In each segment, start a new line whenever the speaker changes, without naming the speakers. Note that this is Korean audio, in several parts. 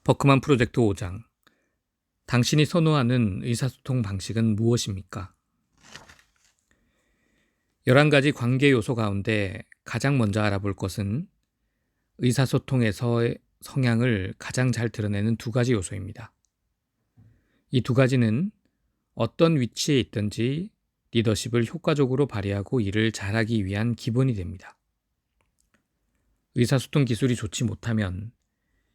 버크만 프로젝트 5장. 당신이 선호하는 의사소통 방식은 무엇입니까? 11가지 관계 요소 가운데 가장 먼저 알아볼 것은 의사소통에서의 성향을 가장 잘 드러내는 2가지 요소입니다. 이 2가지는 어떤 위치에 있든지 리더십을 효과적으로 발휘하고 일을 잘하기 위한 기본이 됩니다. 의사소통 기술이 좋지 못하면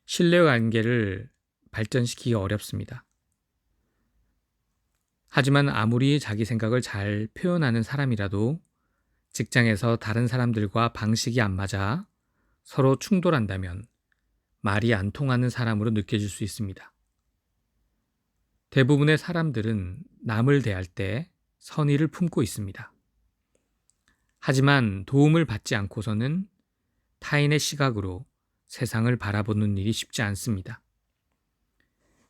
신뢰관계를 발전시키기 어렵습니다. 하지만 아무리 자기 생각을 잘 표현하는 사람이라도 직장에서 다른 사람들과 방식이 안 맞아 서로 충돌한다면 말이 안 통하는 사람으로 느껴질 수 있습니다. 대부분의 사람들은 남을 대할 때 선의를 품고 있습니다. 하지만 도움을 받지 않고서는 타인의 시각으로 세상을 바라보는 일이 쉽지 않습니다.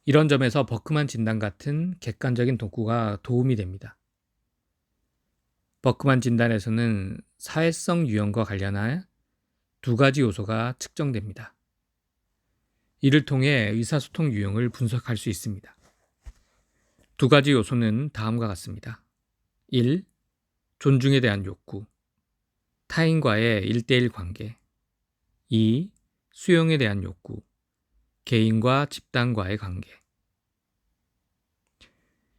이런 점에서 버크만 진단 같은 객관적인 도구가 도움이 됩니다. 버크만 진단에서는 사회성 유형과 관련한 2가지 요소가 측정됩니다. 이를 통해 의사소통 유형을 분석할 수 있습니다. 2가지 요소는 다음과 같습니다. 1. 존중에 대한 욕구. 타인과의 1:1 관계. 2. 수용에 대한 욕구. 개인과 집단과의 관계.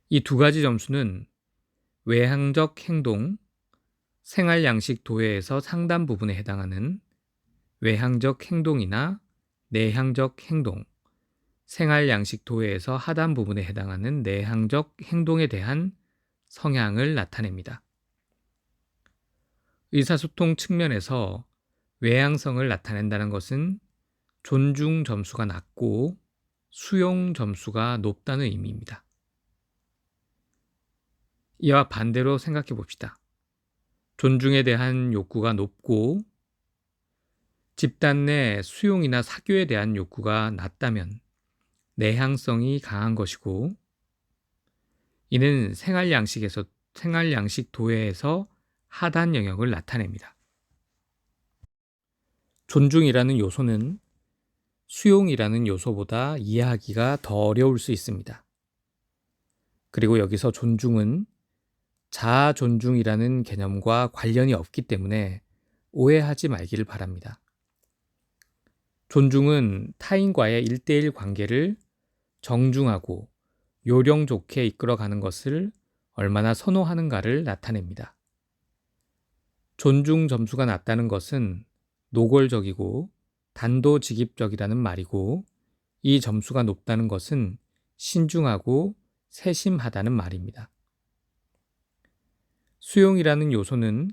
이 2가지 점수는 외향적 행동, 생활 양식 도해에서 상단 부분에 해당하는 외향적 행동이나 내향적 행동, 생활 양식 도해에서 하단 부분에 해당하는 내향적 행동에 대한 성향을 나타냅니다. 의사소통 측면에서 외향성을 나타낸다는 것은 존중 점수가 낮고 수용 점수가 높다는 의미입니다. 이와 반대로 생각해 봅시다. 존중에 대한 욕구가 높고 집단 내 수용이나 사교에 대한 욕구가 낮다면 내향성이 강한 것이고, 이는 생활 양식 도해에서 하단 영역을 나타냅니다. 존중이라는 요소는 수용이라는 요소보다 이해하기가 더 어려울 수 있습니다. 그리고 여기서 존중은 자아 존중이라는 개념과 관련이 없기 때문에 오해하지 말기를 바랍니다. 존중은 타인과의 1:1 관계를 정중하고 요령 좋게 이끌어가는 것을 얼마나 선호하는가를 나타냅니다. 존중 점수가 낮다는 것은 노골적이고 단도직입적이라는 말이고, 이 점수가 높다는 것은 신중하고 세심하다는 말입니다. 수용이라는 요소는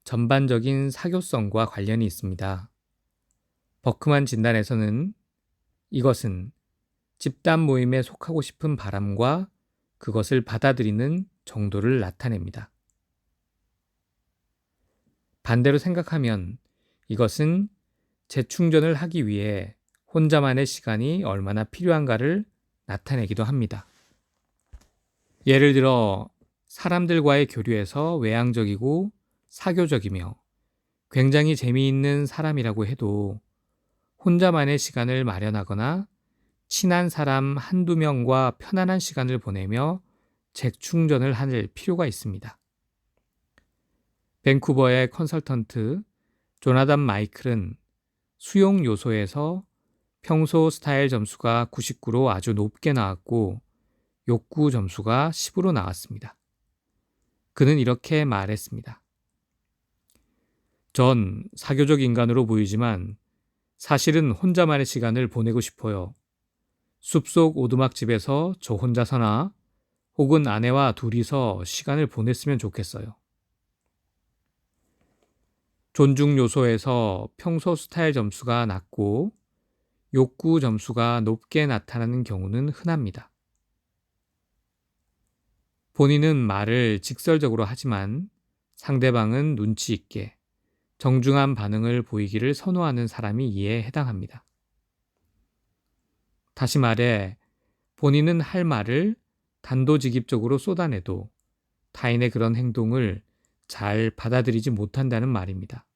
전반적인 사교성과 관련이 있습니다. 버크만 진단에서는 이것은 집단 모임에 속하고 싶은 바람과 그것을 받아들이는 정도를 나타냅니다. 반대로 생각하면 이것은 재충전을 하기 위해 혼자만의 시간이 얼마나 필요한가를 나타내기도 합니다. 예를 들어 사람들과의 교류에서 외향적이고 사교적이며 굉장히 재미있는 사람이라고 해도 혼자만의 시간을 마련하거나 친한 사람 1~2명과 편안한 시간을 보내며 재충전을 할 필요가 있습니다. 밴쿠버의 컨설턴트 조나단 마이클은 수용 요소에서 평소 스타일 점수가 99로 아주 높게 나왔고 욕구 점수가 10으로 나왔습니다. 그는 이렇게 말했습니다. 전 사교적 인간으로 보이지만 사실은 혼자만의 시간을 보내고 싶어요. 숲속 오두막집에서 저 혼자서나 혹은 아내와 둘이서 시간을 보냈으면 좋겠어요. 존중 요소에서 평소 스타일 점수가 낮고 욕구 점수가 높게 나타나는 경우는 흔합니다. 본인은 말을 직설적으로 하지만 상대방은 눈치 있게 정중한 반응을 보이기를 선호하는 사람이 이에 해당합니다. 다시 말해, 본인은 할 말을 단도직입적으로 쏟아내도 타인의 그런 행동을 잘 받아들이지 못한다는 말입니다.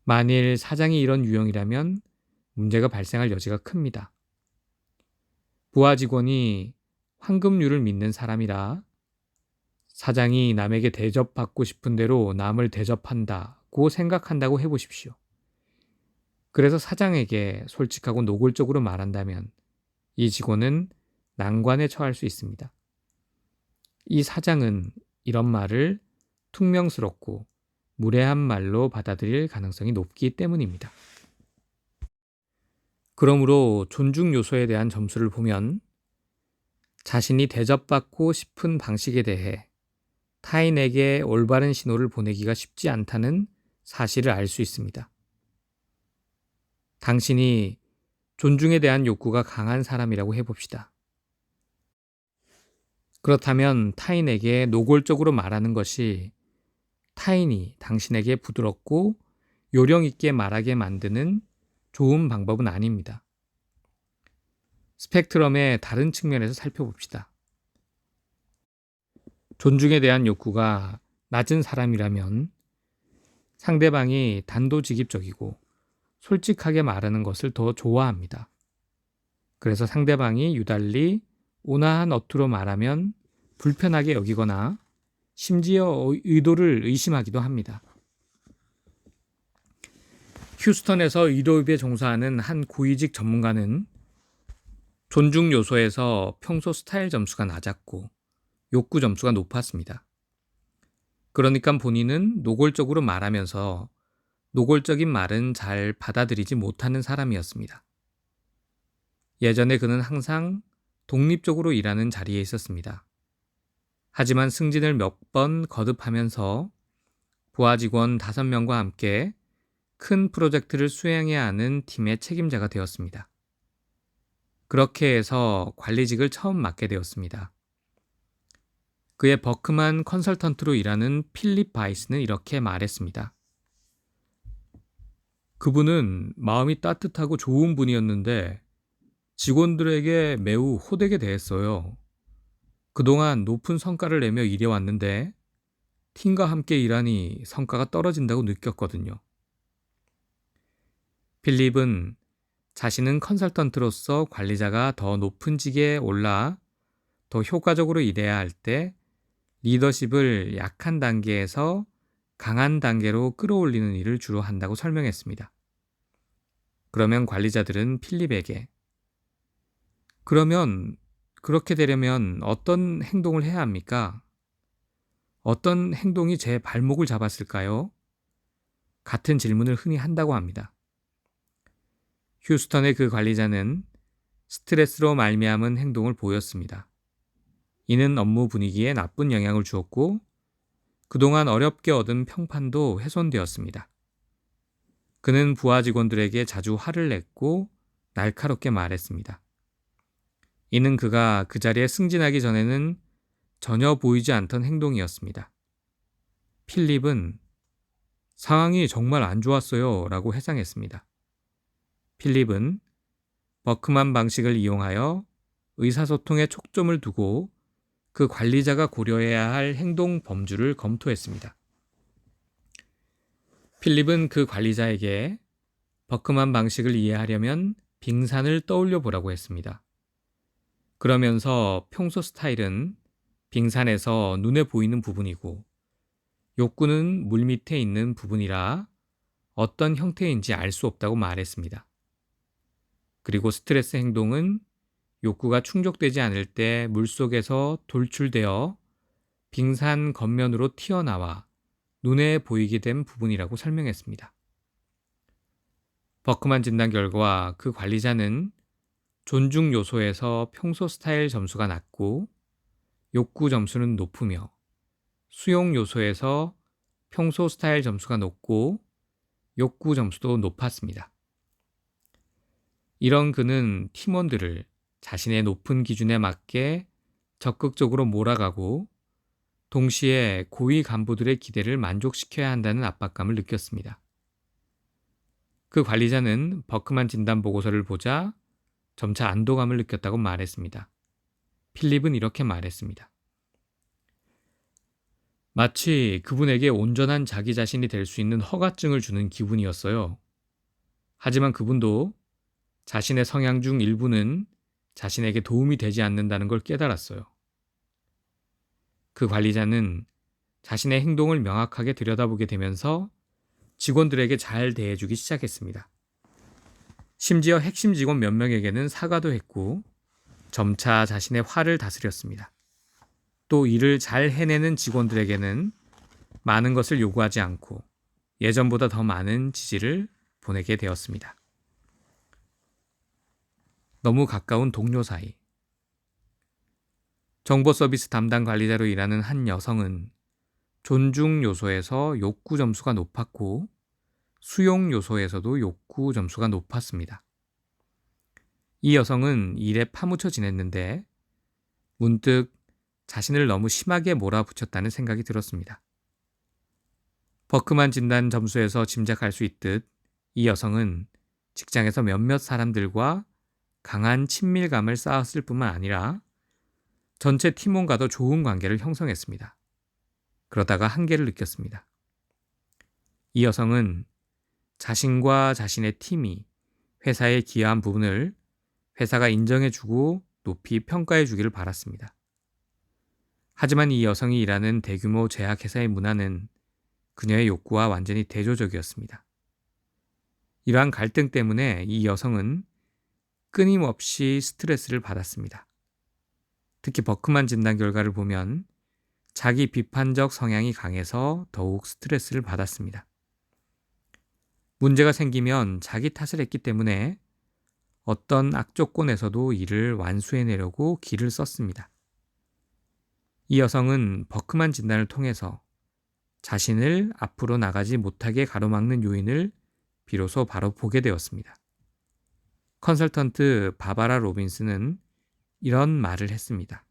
만일 사장이 이런 유형이라면 문제가 발생할 여지가 큽니다. 부하 직원이 황금률을 믿는 사람이라 사장이 남에게 대접받고 싶은 대로 남을 대접한다고 생각한다고 해보십시오. 그래서 사장에게 솔직하고 노골적으로 말한다면 이 직원은 난관에 처할 수 있습니다. 이 사장은 이런 말을 퉁명스럽고 무례한 말로 받아들일 가능성이 높기 때문입니다. 그러므로 존중 요소에 대한 점수를 보면 자신이 대접받고 싶은 방식에 대해 타인에게 올바른 신호를 보내기가 쉽지 않다는 사실을 알 수 있습니다. 당신이 존중에 대한 욕구가 강한 사람이라고 해봅시다. 그렇다면 타인에게 노골적으로 말하는 것이 타인이 당신에게 부드럽고 요령 있게 말하게 만드는 좋은 방법은 아닙니다. 스펙트럼의 다른 측면에서 살펴봅시다. 존중에 대한 욕구가 낮은 사람이라면 상대방이 단도직입적이고 솔직하게 말하는 것을 더 좋아합니다. 그래서 상대방이 유달리 온화한 어투로 말하면 불편하게 여기거나 심지어 의도를 의심하기도 합니다. 휴스턴에서 의료업에 종사하는 한 고위직 전문가는 존중 요소에서 평소 스타일 점수가 낮았고 욕구 점수가 높았습니다. 그러니까 본인은 노골적으로 말하면서 노골적인 말은 잘 받아들이지 못하는 사람이었습니다. 예전에 그는 항상 독립적으로 일하는 자리에 있었습니다. 하지만 승진을 몇 번 거듭하면서 부하 직원 5명과 함께 큰 프로젝트를 수행해야 하는 팀의 책임자가 되었습니다. 그렇게 해서 관리직을 처음 맡게 되었습니다. 그의 버크만 컨설턴트로 일하는 필립 바이스는 이렇게 말했습니다. 그분은 마음이 따뜻하고 좋은 분이었는데 직원들에게 매우 호되게 대했어요. 그동안 높은 성과를 내며 일해왔는데 팀과 함께 일하니 성과가 떨어진다고 느꼈거든요. 필립은 자신은 컨설턴트로서 관리자가 더 높은 직에 올라 더 효과적으로 일해야 할 때 리더십을 약한 단계에서 강한 단계로 끌어올리는 일을 주로 한다고 설명했습니다. 그러면 관리자들은 필립에게 그러면 그렇게 되려면 어떤 행동을 해야 합니까? 어떤 행동이 제 발목을 잡았을까요? 같은 질문을 흔히 한다고 합니다. 휴스턴의 그 관리자는 스트레스로 말미암은 행동을 보였습니다. 이는 업무 분위기에 나쁜 영향을 주었고 그동안 어렵게 얻은 평판도 훼손되었습니다. 그는 부하 직원들에게 자주 화를 냈고 날카롭게 말했습니다. 이는 그가 그 자리에 승진하기 전에는 전혀 보이지 않던 행동이었습니다. 필립은 상황이 정말 안 좋았어요 라고 해상했습니다. 필립은 버크만 방식을 이용하여 의사소통에 촉점을 두고 그 관리자가 고려해야 할 행동 범주를 검토했습니다. 필립은 그 관리자에게 버크만 방식을 이해하려면 빙산을 떠올려 보라고 했습니다. 그러면서 평소 스타일은 빙산에서 눈에 보이는 부분이고 욕구는 물 밑에 있는 부분이라 어떤 형태인지 알 수 없다고 말했습니다. 그리고 스트레스 행동은 욕구가 충족되지 않을 때 물속에서 돌출되어 빙산 겉면으로 튀어나와 눈에 보이게 된 부분이라고 설명했습니다. 버크만 진단 결과 그 관리자는 존중 요소에서 평소 스타일 점수가 낮고 욕구 점수는 높으며 수용 요소에서 평소 스타일 점수가 높고 욕구 점수도 높았습니다. 이런 그는 팀원들을 자신의 높은 기준에 맞게 적극적으로 몰아가고 동시에 고위 간부들의 기대를 만족시켜야 한다는 압박감을 느꼈습니다. 그 관리자는 버크만 진단 보고서를 보자 점차 안도감을 느꼈다고 말했습니다. 필립은 이렇게 말했습니다. 마치 그분에게 온전한 자기 자신이 될 수 있는 허가증을 주는 기분이었어요. 하지만 그분도 자신의 성향 중 일부는 자신에게 도움이 되지 않는다는 걸 깨달았어요. 그 관리자는 자신의 행동을 명확하게 들여다보게 되면서 직원들에게 잘 대해주기 시작했습니다. 심지어 핵심 직원 몇 명에게는 사과도 했고 점차 자신의 화를 다스렸습니다. 또 일을 잘 해내는 직원들에게는 많은 것을 요구하지 않고 예전보다 더 많은 지지를 보내게 되었습니다. 너무 가까운 동료 사이. 정보 서비스 담당 관리자로 일하는 한 여성은 존중 요소에서 욕구 점수가 높았고 수용 요소에서도 욕구 점수가 높았습니다. 이 여성은 일에 파묻혀 지냈는데 문득 자신을 너무 심하게 몰아붙였다는 생각이 들었습니다. 버크만 진단 점수에서 짐작할 수 있듯 이 여성은 직장에서 몇몇 사람들과 강한 친밀감을 쌓았을 뿐만 아니라 전체 팀원과도 좋은 관계를 형성했습니다. 그러다가 한계를 느꼈습니다. 이 여성은 자신과 자신의 팀이 회사에 기여한 부분을 회사가 인정해주고 높이 평가해주기를 바랐습니다. 하지만 이 여성이 일하는 대규모 제약회사의 문화는 그녀의 욕구와 완전히 대조적이었습니다. 이러한 갈등 때문에 이 여성은 끊임없이 스트레스를 받았습니다. 특히 버크만 진단 결과를 보면 자기 비판적 성향이 강해서 더욱 스트레스를 받았습니다. 문제가 생기면 자기 탓을 했기 때문에 어떤 악조건에서도 일을 완수해내려고 기를 썼습니다. 이 여성은 버크만 진단을 통해서 자신을 앞으로 나가지 못하게 가로막는 요인을 비로소 바로 보게 되었습니다. 컨설턴트 바바라 로빈스는 이런 말을 했습니다.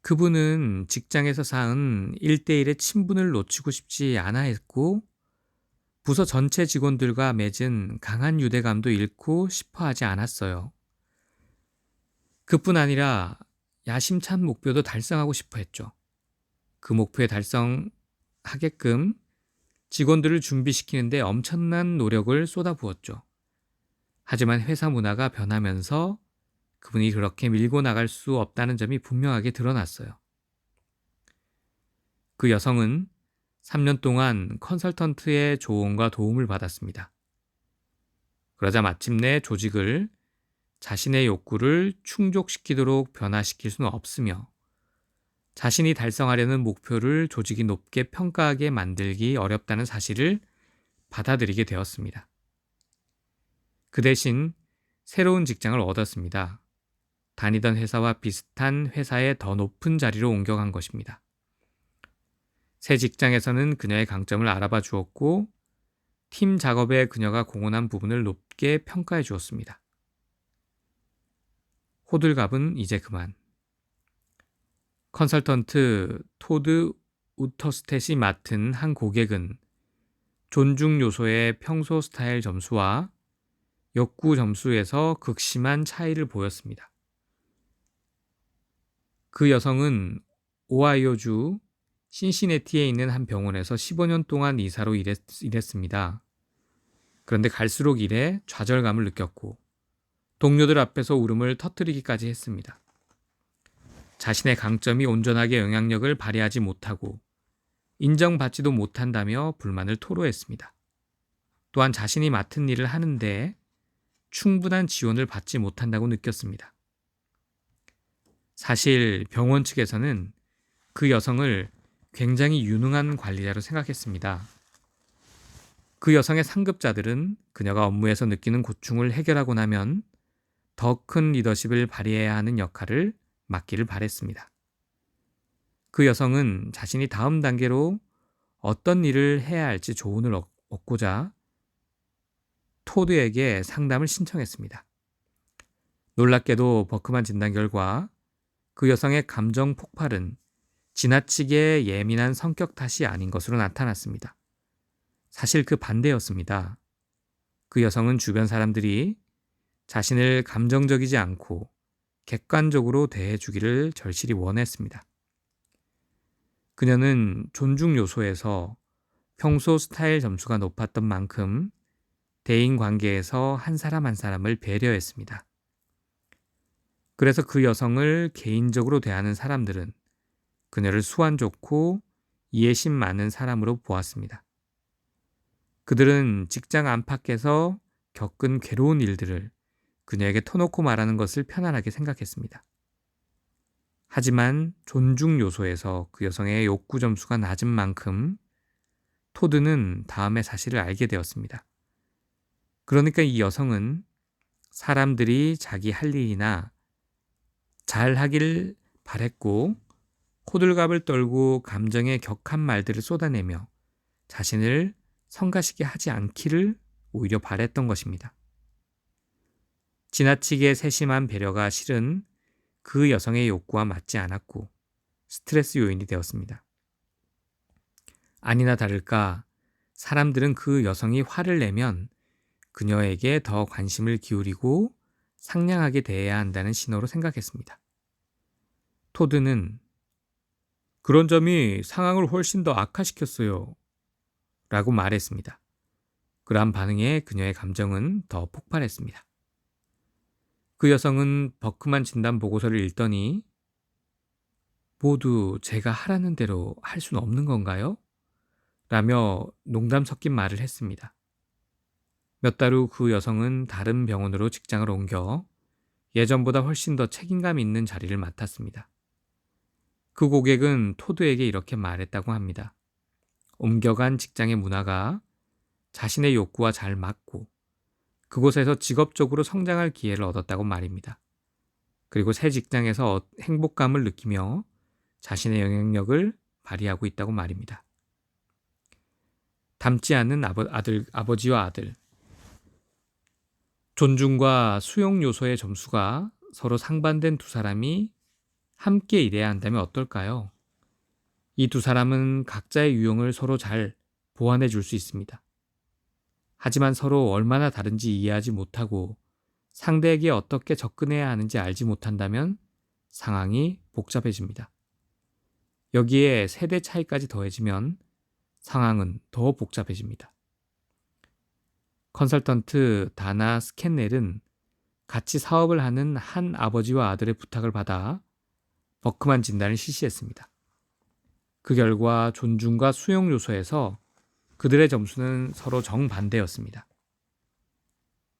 그분은 직장에서 쌓은 1대1의 친분을 놓치고 싶지 않아 했고 부서 전체 직원들과 맺은 강한 유대감도 잃고 싶어 하지 않았어요. 그뿐 아니라 야심찬 목표도 달성하고 싶어 했죠. 그 목표에 달성하게끔 직원들을 준비시키는데 엄청난 노력을 쏟아부었죠. 하지만 회사 문화가 변하면서 그분이 그렇게 밀고 나갈 수 없다는 점이 분명하게 드러났어요. 그 여성은 3년 동안 컨설턴트의 조언과 도움을 받았습니다. 그러자 마침내 조직을 자신의 욕구를 충족시키도록 변화시킬 수는 없으며 자신이 달성하려는 목표를 조직이 높게 평가하게 만들기 어렵다는 사실을 받아들이게 되었습니다. 그 대신 새로운 직장을 얻었습니다. 다니던 회사와 비슷한 회사에 더 높은 자리로 옮겨간 것입니다. 새 직장에서는 그녀의 강점을 알아봐 주었고 팀 작업에 그녀가 공헌한 부분을 높게 평가해 주었습니다. 호들갑은 이제 그만. 컨설턴트 토드 우터스텟이 맡은 한 고객은 존중 요소의 평소 스타일 점수와 욕구 점수에서 극심한 차이를 보였습니다. 그 여성은 오하이오주 신시내티에 있는 한 병원에서 15년 동안 의사로 일했습니다. 그런데 갈수록 일에 좌절감을 느꼈고 동료들 앞에서 울음을 터뜨리기까지 했습니다. 자신의 강점이 온전하게 영향력을 발휘하지 못하고 인정받지도 못한다며 불만을 토로했습니다. 또한 자신이 맡은 일을 하는데 충분한 지원을 받지 못한다고 느꼈습니다. 사실 병원 측에서는 그 여성을 굉장히 유능한 관리자로 생각했습니다. 그 여성의 상급자들은 그녀가 업무에서 느끼는 고충을 해결하고 나면 더 큰 리더십을 발휘해야 하는 역할을 맡기를 바랬습니다. 그 여성은 자신이 다음 단계로 어떤 일을 해야 할지 조언을 얻고자 토드에게 상담을 신청했습니다. 놀랍게도 버크만 진단 결과 그 여성의 감정 폭발은 지나치게 예민한 성격 탓이 아닌 것으로 나타났습니다. 사실 그 반대였습니다. 그 여성은 주변 사람들이 자신을 감정적이지 않고 객관적으로 대해주기를 절실히 원했습니다. 그녀는 존중 요소에서 평소 스타일 점수가 높았던 만큼 대인 관계에서 한 사람 한 사람을 배려했습니다. 그래서 그 여성을 개인적으로 대하는 사람들은 그녀를 수완 좋고 이해심 많은 사람으로 보았습니다. 그들은 직장 안팎에서 겪은 괴로운 일들을 그녀에게 터놓고 말하는 것을 편안하게 생각했습니다. 하지만 존중 요소에서 그 여성의 욕구 점수가 낮은 만큼 토드는 다음에 사실을 알게 되었습니다. 그러니까 이 여성은 사람들이 자기 할 일이나 잘 하길 바랬고 호들갑을 떨고 감정에 격한 말들을 쏟아내며 자신을 성가시게 하지 않기를 오히려 바랬던 것입니다. 지나치게 세심한 배려가 실은 그 여성의 욕구와 맞지 않았고 스트레스 요인이 되었습니다. 아니나 다를까 사람들은 그 여성이 화를 내면 그녀에게 더 관심을 기울이고 상냥하게 대해야 한다는 신호로 생각했습니다. 토드는 그런 점이 상황을 훨씬 더 악화시켰어요 라고 말했습니다. 그러한 반응에 그녀의 감정은 더 폭발했습니다. 그 여성은 버크만 진단 보고서를 읽더니 모두 제가 하라는 대로 할 수는 없는 건가요? 라며 농담 섞인 말을 했습니다. 몇 달 후 그 여성은 다른 병원으로 직장을 옮겨 예전보다 훨씬 더 책임감 있는 자리를 맡았습니다. 그 고객은 토드에게 이렇게 말했다고 합니다. 옮겨간 직장의 문화가 자신의 욕구와 잘 맞고 그곳에서 직업적으로 성장할 기회를 얻었다고 말입니다. 그리고 새 직장에서 행복감을 느끼며 자신의 영향력을 발휘하고 있다고 말입니다. 닮지 않는 아버지와 아들. 존중과 수용 요소의 점수가 서로 상반된 두 사람이 함께 일해야 한다면 어떨까요? 이 두 사람은 각자의 유형을 서로 잘 보완해 줄 수 있습니다. 하지만 서로 얼마나 다른지 이해하지 못하고 상대에게 어떻게 접근해야 하는지 알지 못한다면 상황이 복잡해집니다. 여기에 세대 차이까지 더해지면 상황은 더 복잡해집니다. 컨설턴트 다나 스캔넬은 같이 사업을 하는 한 아버지와 아들의 부탁을 받아 버크만 진단을 실시했습니다. 그 결과 존중과 수용 요소에서 그들의 점수는 서로 정반대였습니다.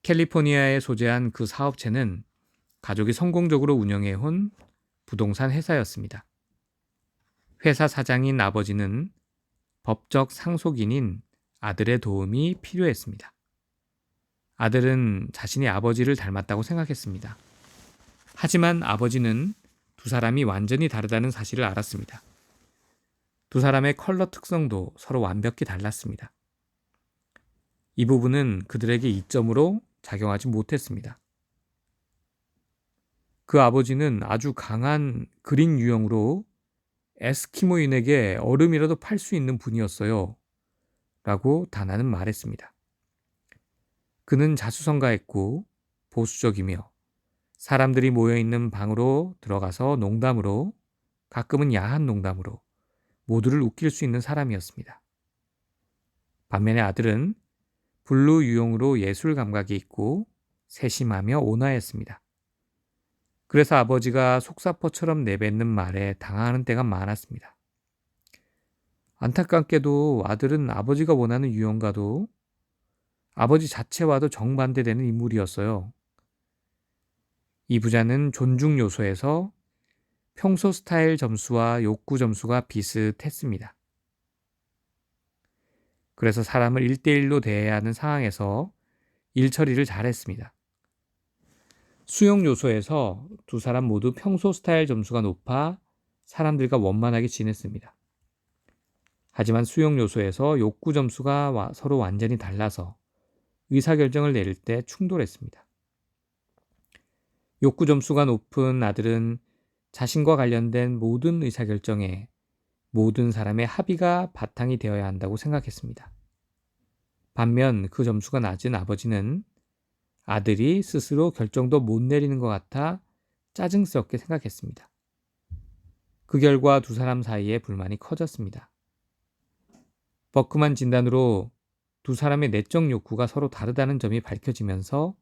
캘리포니아에 소재한 그 사업체는 가족이 성공적으로 운영해온 부동산 회사였습니다. 회사 사장인 아버지는 법적 상속인인 아들의 도움이 필요했습니다. 아들은 자신이 아버지를 닮았다고 생각했습니다. 하지만 아버지는 두 사람이 완전히 다르다는 사실을 알았습니다. 두 사람의 컬러 특성도 서로 완벽히 달랐습니다. 이 부분은 그들에게 이점으로 작용하지 못했습니다. 그 아버지는 아주 강한 그린 유형으로 에스키모인에게 얼음이라도 팔 수 있는 분이었어요. 라고 다나는 말했습니다. 그는 자수성가했고 보수적이며 사람들이 모여있는 방으로 들어가서 농담으로 가끔은 야한 농담으로 모두를 웃길 수 있는 사람이었습니다. 반면에 아들은 블루 유형으로 예술 감각이 있고 세심하며 온화했습니다. 그래서 아버지가 속사포처럼 내뱉는 말에 당황하는 때가 많았습니다. 안타깝게도 아들은 아버지가 원하는 유형과도 아버지 자체와도 정반대되는 인물이었어요. 이 부자는 존중 요소에서 평소 스타일 점수와 욕구 점수가 비슷했습니다. 그래서 사람을 1대1로 대해야 하는 상황에서 일 처리를 잘했습니다. 수용 요소에서 두 사람 모두 평소 스타일 점수가 높아 사람들과 원만하게 지냈습니다. 하지만 수용 요소에서 욕구 점수가 서로 완전히 달라서 의사결정을 내릴 때 충돌했습니다. 욕구 점수가 높은 아들은 자신과 관련된 모든 의사결정에 모든 사람의 합의가 바탕이 되어야 한다고 생각했습니다. 반면 그 점수가 낮은 아버지는 아들이 스스로 결정도 못 내리는 것 같아 짜증스럽게 생각했습니다. 그 결과 두 사람 사이에 불만이 커졌습니다. 버크만 진단으로 두 사람의 내적 욕구가 서로 다르다는 점이 밝혀지면서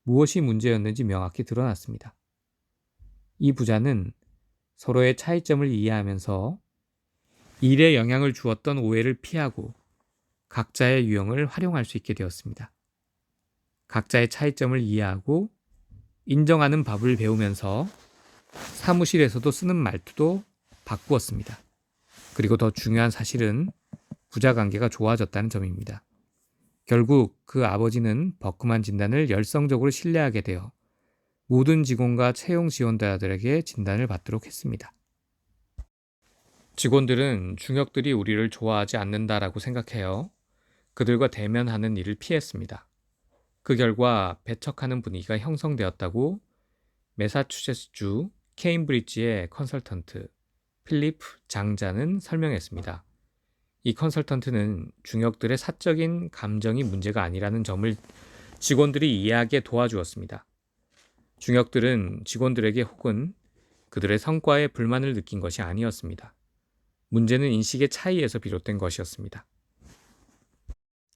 무엇이 문제였는지 명확히 드러났습니다. 이 부자는 서로의 차이점을 이해하면서 일에 영향을 주었던 오해를 피하고 각자의 유형을 활용할 수 있게 되었습니다. 각자의 차이점을 이해하고 인정하는 법을 배우면서 사무실에서도 쓰는 말투도 바꾸었습니다. 그리고 더 중요한 사실은 부자 관계가 좋아졌다는 점입니다. 결국 그 아버지는 버크만 진단을 열성적으로 신뢰하게 되어 모든 직원과 채용 지원자들에게 진단을 받도록 했습니다. 직원들은 중역들이 우리를 좋아하지 않는다라고 생각해요. 그들과 대면하는 일을 피했습니다. 그 결과 배척하는 분위기가 형성되었다고 매사추세츠주 케임브리지의 컨설턴트 필립 장자는 설명했습니다. 이 컨설턴트는 중역들의 사적인 감정이 문제가 아니라는 점을 직원들이 이해하게 도와주었습니다. 중역들은 직원들에게 혹은 그들의 성과에 불만을 느낀 것이 아니었습니다. 문제는 인식의 차이에서 비롯된 것이었습니다.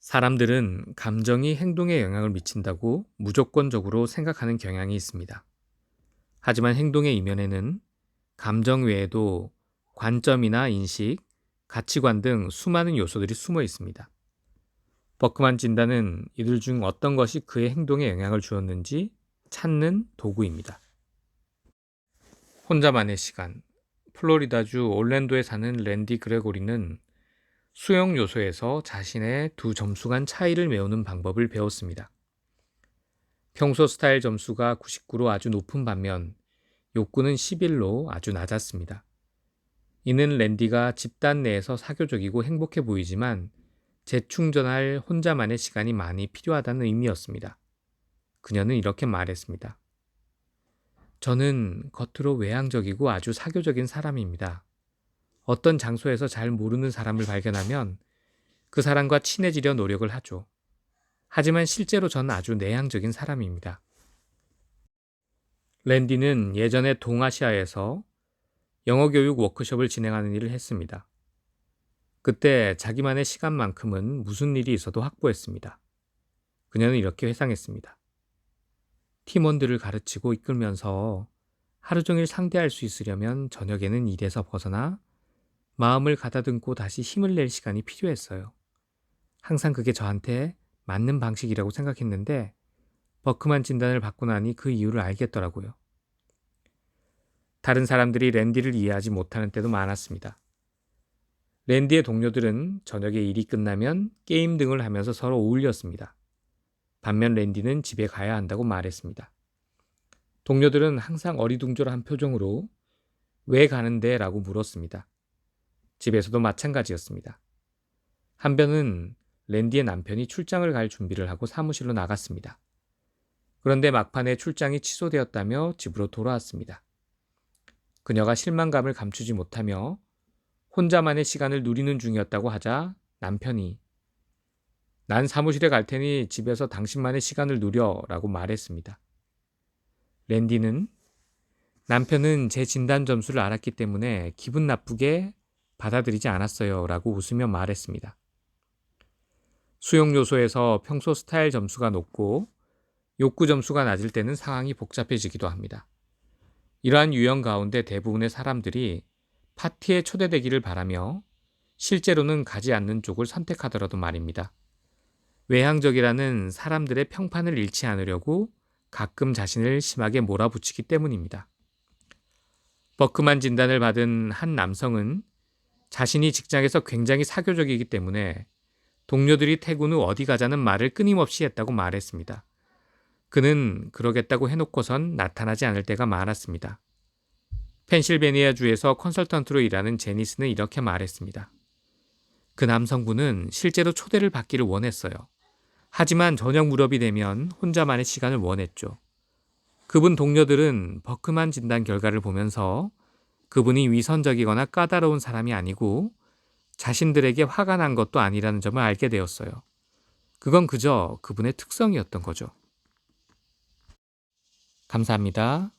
사람들은 감정이 행동에 영향을 미친다고 무조건적으로 생각하는 경향이 있습니다. 하지만 행동의 이면에는 감정 외에도 관점이나 인식, 가치관 등 수많은 요소들이 숨어 있습니다. 버크만 진단은 이들 중 어떤 것이 그의 행동에 영향을 주었는지 찾는 도구입니다. 혼자만의 시간. 플로리다주 올랜도에 사는 랜디 그레고리는 수영 요소에서 자신의 두 점수 간 차이를 메우는 방법을 배웠습니다. 평소 스타일 점수가 99로 아주 높은 반면 욕구는 11로 아주 낮았습니다. 이는 랜디가 집단 내에서 사교적이고 행복해 보이지만 재충전할 혼자만의 시간이 많이 필요하다는 의미였습니다. 그녀는 이렇게 말했습니다. 저는 겉으로 외향적이고 아주 사교적인 사람입니다. 어떤 장소에서 잘 모르는 사람을 발견하면 그 사람과 친해지려 노력을 하죠. 하지만 실제로 저는 아주 내향적인 사람입니다. 랜디는 예전에 동아시아에서 영어 교육 워크숍을 진행하는 일을 했습니다. 그때 자기만의 시간만큼은 무슨 일이 있어도 확보했습니다. 그녀는 이렇게 회상했습니다. 팀원들을 가르치고 이끌면서 하루 종일 상대할 수 있으려면 저녁에는 일에서 벗어나 마음을 가다듬고 다시 힘을 낼 시간이 필요했어요. 항상 그게 저한테 맞는 방식이라고 생각했는데 버크만 진단을 받고 나니 그 이유를 알겠더라고요. 다른 사람들이 랜디를 이해하지 못하는 때도 많았습니다. 랜디의 동료들은 저녁에 일이 끝나면 게임 등을 하면서 서로 어울렸습니다. 반면 랜디는 집에 가야 한다고 말했습니다. 동료들은 항상 어리둥절한 표정으로 왜 가는데? 라고 물었습니다. 집에서도 마찬가지였습니다. 한편은 랜디의 남편이 출장을 갈 준비를 하고 사무실로 나갔습니다. 그런데 막판에 출장이 취소되었다며 집으로 돌아왔습니다. 그녀가 실망감을 감추지 못하며 혼자만의 시간을 누리는 중이었다고 하자 남편이 난 사무실에 갈 테니 집에서 당신만의 시간을 누려 라고 말했습니다. 랜디는 남편은 제 진단 점수를 알았기 때문에 기분 나쁘게 받아들이지 않았어요 라고 웃으며 말했습니다. 수용 요소에서 평소 스타일 점수가 높고 욕구 점수가 낮을 때는 상황이 복잡해지기도 합니다. 이러한 유형 가운데 대부분의 사람들이 파티에 초대되기를 바라며 실제로는 가지 않는 쪽을 선택하더라도 말입니다. 외향적이라는 사람들의 평판을 잃지 않으려고 가끔 자신을 심하게 몰아붙이기 때문입니다. 버크만 진단을 받은 한 남성은 자신이 직장에서 굉장히 사교적이기 때문에 동료들이 퇴근 후 어디 가자는 말을 끊임없이 했다고 말했습니다. 그는 그러겠다고 해놓고선 나타나지 않을 때가 많았습니다. 펜실베니아주에서 컨설턴트로 일하는 제니스는 이렇게 말했습니다. 그 남성분은 실제로 초대를 받기를 원했어요. 하지만 저녁 무렵이 되면 혼자만의 시간을 원했죠. 그분 동료들은 버크만 진단 결과를 보면서 그분이 위선적이거나 까다로운 사람이 아니고 자신들에게 화가 난 것도 아니라는 점을 알게 되었어요. 그건 그저 그분의 특성이었던 거죠. 감사합니다.